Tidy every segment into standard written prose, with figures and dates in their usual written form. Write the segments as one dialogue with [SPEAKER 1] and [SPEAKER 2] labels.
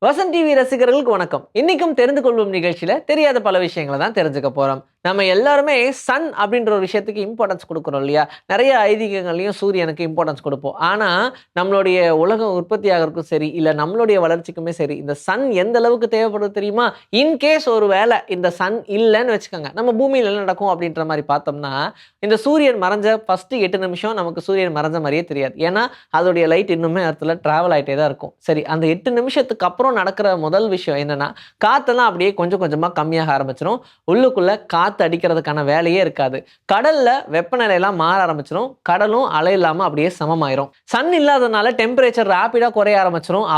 [SPEAKER 1] Vasanth TV ரசிகர்களுக்கு வணக்கம். இன்னைக்கும் தெரிந்து கொள்வோம் நிகழ்ச்சியில தெரியாத பல விஷயங்களை தான் தெரிஞ்சுக்க போறோம். நம்ம எல்லாருமே சன் அப்படின்ற ஒரு விஷயத்துக்கு இம்பார்ட்டன்ஸ் கொடுக்குறோம் இல்லையா? நிறைய ஐதீகங்களையும் சூரியனுக்கு இம்பார்ட்டன்ஸ் கொடுப்போம். ஆனா நம்மளுடைய உலகம் உற்பத்தி ஆகிறதுக்கும் சரி, இல்ல நம்மளுடைய வளர்ச்சிக்குமே சரி, இந்த சன் எந்த அளவுக்கு தேவைப்படுது தெரியுமா? இன்கேஸ் ஒரு வேளை இந்த சன் இல்லைன்னு வச்சுக்கோங்க, நம்ம பூமியில் என்ன நடக்கும் அப்படின்ற மாதிரி பார்த்தோம்னா, இந்த சூரியன் மறைஞ்ச ஃபர்ஸ்ட் 8 நிமிஷம் நமக்கு சூரியன் மறைஞ்ச மாதிரியே தெரியாது. ஏன்னா அதோடைய லைட் இன்னுமே இடத்துல டிராவல் ஆகிட்டே தான் இருக்கும். சரி, அந்த 8 நிமிஷத்துக்கு அப்புறம் நடக்கிற முதல் விஷயம் என்னன்னா, காத்தெல்லாம் அப்படியே கொஞ்சம் கொஞ்சமா கம்மியாக ஆரம்பிச்சிடும். உள்ளுக்குள்ள காத்து அடிக்கிறதுக்கான வேலையே இருக்காது. கடல்ல வெப்பநிலை எல்லாம் மாற ஆரம்பிச்சிடும். கடலும் அலை இல்லாம அப்படியே சமமாயிரும். சன் இல்லாதனால டெம்பரேச்சர் ரேப்பிடா குறைய ஆரம்பிச்சிடும்.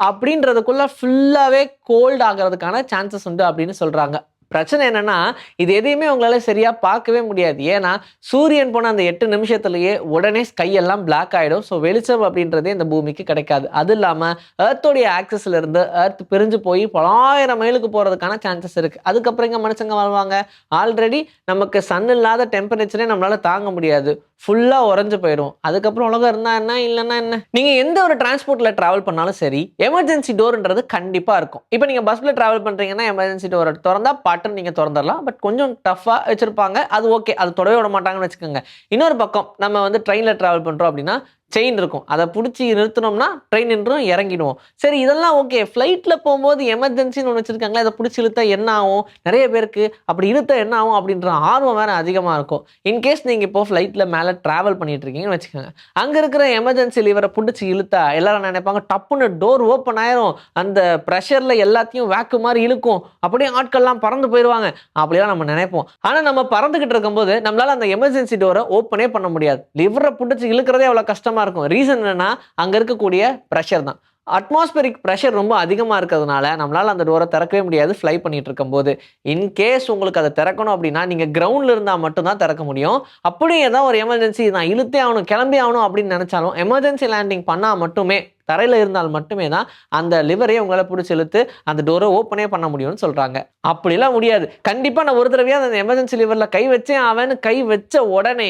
[SPEAKER 1] அப்படின்றதுக்குள்ள ஃபுல்லாவே கோல்ட் ஆகிறதுக்கான சான்சஸ் உண்டு அப்படின்னு சொல்றாங்க. பிரச்சனை என்னன்னா, இது எதையுமே உங்களால சரியா பார்க்கவே முடியாது. ஏன்னா சூரியன் போன அந்த 8 நிமிஷத்திலேயே உடனே கையெல்லாம் பிளாக் ஆயிடும். ஸோ வெளிச்சம் அப்படின்றதே இந்த பூமிக்கு கிடைக்காது. அது இல்லாம எர்த்தோடைய ஆக்சிஸ்ல இருந்து எர்த் பிரிஞ்சு போய் பலாயிரம் மைலுக்கு போறதுக்கான சான்சஸ் இருக்கு. அதுக்கப்புறம் இங்க மனுஷங்க வாழ்வாங்க. ஆல்ரெடி நமக்கு சன் இல்லாத டெம்பரேச்சரே நம்மளால தாங்க முடியாது. ஃபுல்லா உறைஞ்சு போயிடும். அதுக்கப்புறம் உலகம் இருந்தா என்ன, இல்லைன்னா என்ன? நீங்க எந்த ஒரு டிரான்ஸ்போர்ட்ல டிராவல் பண்ணாலும் சரி, எமர்ஜென்சி டோர்ன்றது கண்டிப்பா இருக்கும். இப்போ நீங்க பஸ்ல டிராவல் பண்றீங்கன்னா எமர்ஜென்சி டோர் திறந்தா பட்டன் நீங்க திறந்துடலாம். பட் கொஞ்சம் டஃபா வச்சிருப்பாங்க. அது ஓகே, அது தொடவே விட மாட்டாங்கன்னு வச்சுக்கோங்க. இன்னொரு பக்கம் நம்ம வந்து ட்ரெயின்ல டிராவல் பண்றோம் அப்படின்னா செயின் இருக்கும். அதை பிடிச்சி நிறுத்தினோம்னா ட்ரெயின் நின்றும், இறங்கிடுவோம். சரி, இதெல்லாம் ஓகே. ஃப்ளைட்டில் போகும்போது எமர்ஜென்சின்னு ஒன்று வச்சுருக்காங்களே, அதை பிடிச்சி இழுத்தா என்ன ஆகும்? நிறைய பேருக்கு அப்படி இழுத்தா என்ன ஆகும் அப்படின்ற ஆர்வம் வேறு அதிகமாக இருக்கும். இன்கேஸ் நீங்கள் இப்போ ஃப்ளைட்டில் மேலே ட்ராவல் பண்ணிட்டு இருக்கீங்கன்னு வச்சுக்கோங்க. அங்கே இருக்கிற எமர்ஜென்சி லிவரை பிடிச்சி இழுத்தா எல்லாரும் நினைப்பாங்க டப்புன்னு டோர் ஓப்பன் ஆயிரும். அந்த ப்ரெஷரில் எல்லாத்தையும் வேக்கு மாதிரி இழுக்கும். அப்படியே ஆட்கள்லாம் பறந்து போயிடுவாங்க. அப்படிலாம் நம்ம நினைப்போம். ஆனால் நம்ம பறந்துக்கிட்டு இருக்கும்போது நம்மளால் அந்த எமர்ஜென்சி டோரை ஓப்பனே பண்ண முடியாது. லிவரை பிடிச்சி இழுக்கிறதே அவ்வளோ கஷ்டமாக இருக்கும். ரீசன் என்னன்னா, அங்க இருக்கக்கூடிய பிரஷர் தான். அட்மாஸ்பரிக் பிரஷர் ரொம்ப அதிகமா இருக்கிறதுனால நம்மளால அந்த டோரை திறக்கவே முடியாது ஃப்ளை பண்ணிட்டு இருக்கும்போது. இன்கேஸ் உங்களுக்கு அதை திறக்கணும் அப்படின்னா நீங்க கிரவுண்ட்ல இருந்தா மட்டும் தான் திறக்க முடியும். அப்படியே ஏதாவது ஒரு எமர்ஜென்சி நான் இழுத்தே ஆகணும், கிளம்பி ஆகணும் அப்படின்னு நினைச்சாலும் எமர்ஜென்சி லேண்டிங் பண்ணா மட்டுமே, தரையில இருந்தால் மட்டுமே தான் அந்த லிவரையே உங்களால பிடிச்சி இழுத்து அந்த டோரை ஓப்பனே பண்ண முடியும்னு சொல்றாங்க. அப்படிலாம் முடியாது. கண்டிப்பா நான் ஒரு தடவையா அந்த எமர்ஜென்சி லிவர்ல கை வச்சேன், அவன் கை வச்ச உடனே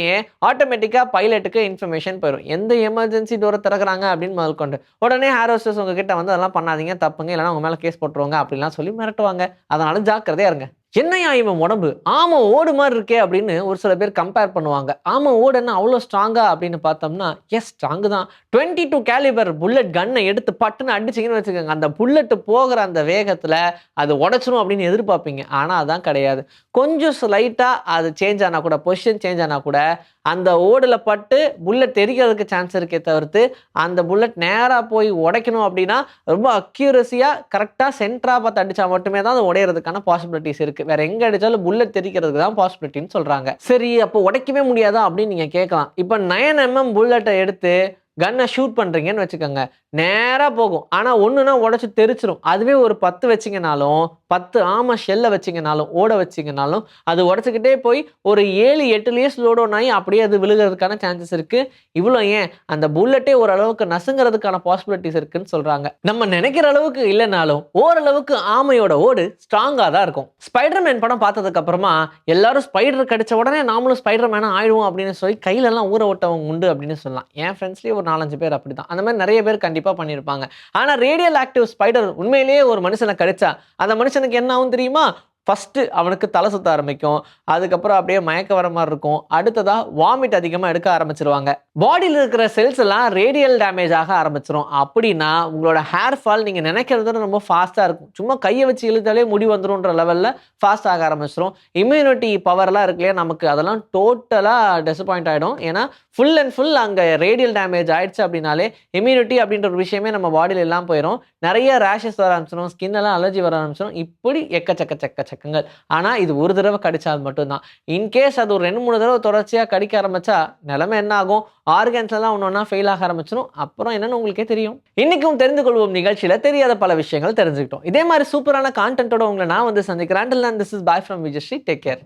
[SPEAKER 1] ஆட்டோமேட்டிக்கா பைலட்டுக்கு இன்ஃபர்மேஷன் போயிடும். எந்த எமர்ஜென்சி டோரை திறக்கிறாங்க அப்படின்னு முதல் கொண்டு உடனே ஹேர் ஹோஸ்டஸ் உங்ககிட்ட வந்து அதெல்லாம் பண்ணாதீங்க, தப்புங்க, இல்லைன்னா உங்க மேல கேஸ் போட்டுருவாங்க அப்படிலாம் சொல்லி மிரட்டுவாங்க. அதனால ஜாக்கிரதையா இருங்க. என்னையா இவன் உடம்பு ஆமா ஓடு மாதிரி இருக்கே அப்படின்னு ஒரு சில பேர் கம்பேர் பண்ணுவாங்க. ஆமா ஓடு என்ன அவ்வளோ ஸ்ட்ராங்கா அப்படின்னு பார்த்தோம்னா, எஸ் ஸ்ட்ராங்கு தான். 22 கேலிபர் புல்லட் கன்னை எடுத்து பட்டுன்னு அடிச்சிங்கன்னு வச்சுக்கோங்க, அந்த புல்லட் போகிற அந்த வேகத்தில் அது உடச்சிரும் அப்படின்னு எதிர்பார்ப்பீங்க. ஆனால் அதான் கிடையாது. கொஞ்சம் ஸ்லைட்டாக அது சேஞ்ச் ஆனால் கூட, பொசிஷன் சேஞ்ச் ஆனால் கூட அந்த ஓடில் பட்டு புல்லட் தெரிக்கிறதுக்கு சான்ஸ் இருக்கே தவிர்த்து, அந்த புல்லட் நேராக போய் உடைக்கணும் அப்படின்னா ரொம்ப அக்யூரஸியாக கரெக்டாக சென்டராக பார்த்து அடித்தா மட்டுமே தான் அது உடையிறதுக்கான பாசிபிலிட்டிஸ் இருக்குது. வேற எங்க அடிச்சாலும் புல்லட் தெரிக்கிறதுக்கு தான் பாசிபிலிட்டின்னு சொல்றாங்க. சரி, அப்போ உடைக்கவே முடியாதா அப்படின்னு நீங்க கேட்கலாம். இப்போ 9mm புல்லட்டை எடுத்து கன்னை ஷூட் பண்றீங்கன்னு வச்சுக்கோங்க, நேரா போகும். ஆனா ஒண்ணுனா உடைச்சு தெரிச்சிரும். அதுவே ஒரு 10 வச்சிங்கனாலும், 10 ஆம ஷெல்ல வச்சிங்கனாலும், ஓட வச்சிங்கனாலும் அது உடைச்சுக்கிட்டே போய் ஒரு 7-8லயே ஸ்லோ டவுன் ஆகி அப்படியே அது விழுகிறதுக்கான சான்சஸ் இருக்கு. இவ்வளோ ஏன் அந்த புல்லட்டே ஓரளவுக்கு நசுங்கிறதுக்கான பாசிபிலிட்டிஸ் இருக்குன்னு சொல்றாங்க. நம்ம நினைக்கிற அளவுக்கு இல்லைனாலும் ஓரளவுக்கு ஆமையோட ஓடு ஸ்ட்ராங்கா தான் இருக்கும். ஸ்பைடர்மேன் படம் பார்த்ததுக்கு அப்புறமா எல்லாரும் ஸ்பைடர் கடிச்ச உடனே நாமளும் ஸ்பைடர்மேனா ஆயிடுவோம் அப்படின்னு சொல்லி கையில எல்லாம் ஊற ஓட்டவங்க உண்டு அப்படின்னு சொல்லலாம். என் ஃப்ரெண்ட்ஸ்லயே ஒரு 4-5 பேர் அப்படிதான். அந்த மாதிரி நிறைய பேர் கண்டிப்பா பண்ணியிருப்பாங்க. ஆனா ரேடியல் ஆக்டிவ் ஸ்பைடர் உண்மையிலேயே ஒரு மனுஷனை கடிச்சா அந்த மனுஷனுக்கு என்ன ஆகும் தெரியுமா? ஃபர்ஸ்ட் அவனுக்கு தலை சுத்த ஆரம்பிக்கும். அதுக்கப்புறம் அப்படியே மயக்க வர மாதிரி இருக்கும். அடுத்ததா வாமிட் அதிகமா எடுக்க ஆரம்பிச்சிருவாங்க. பாடியில் இருக்கிற செல்ஸ் எல்லாம் ரேடியல் டேமேஜ் ஆக ஆரம்பிச்சிரும். அப்படின்னா உங்களோட ஹேர் ஃபால் நீங்க நினைக்கிறத ரொம்ப ஃபாஸ்டா இருக்கும். சும்மா கையை வச்சு இழுத்தாலே முடி வந்துரும்ன்ற லெவல்ல ஃபாஸ்ட் ஆக ஆரம்பிச்சிரும். இம்யூனிட்டி பவர்லாம் இருக்கு இல்லையா நமக்கு, அதெல்லாம் டோட்டலா டிசப்பாயிண்ட் ஆயிடும். ஏன்னா ஃபுல் அண்ட் ஃபுல் அங்க ரேடியல் டேமேஜ் ஆயிடுச்சு அப்படின்னாலே இம்யூனிட்டி அப்படின்ற ஒரு விஷயமே நம்ம பாடியில எல்லாம் போயிடும். நிறைய ரேஷஸ் வர ஆரம்பிச்சிடும், ஸ்கின் எல்லாம் அலர்ஜி வர ஆரம்பிச்சிடும். இப்படி எக்கச்சக்கங்கள். ஆனா இது ஒரு தடவை கடிச்சால் மட்டும்தான். இன்கேஸ் அது ஒரு 2-3 தடவை தொடர்ச்சியா கடிக்க ஆரம்பிச்சா நிலைமை என்ன ஆகும்? ஆர்கன்ஸ் எல்லாம் ஒன்னொன்னா ஃபெயில் ஆக ஆரம்பிச்சிடும். அப்புறம் என்னன்னு உங்களுக்கே தெரியும். இன்னைக்கும் தெரிந்து கொள்வோம் நிகழ்ச்சியில தெரியாத பல விஷயங்கள் தெரிஞ்சுக்கிட்டோம். இதே மாதிரி சூப்பரான கான்டென்ட்டோட உங்களை நான் வந்து சந்திக்கிறேன். Until then, this is bye from Vijayashree. Take care.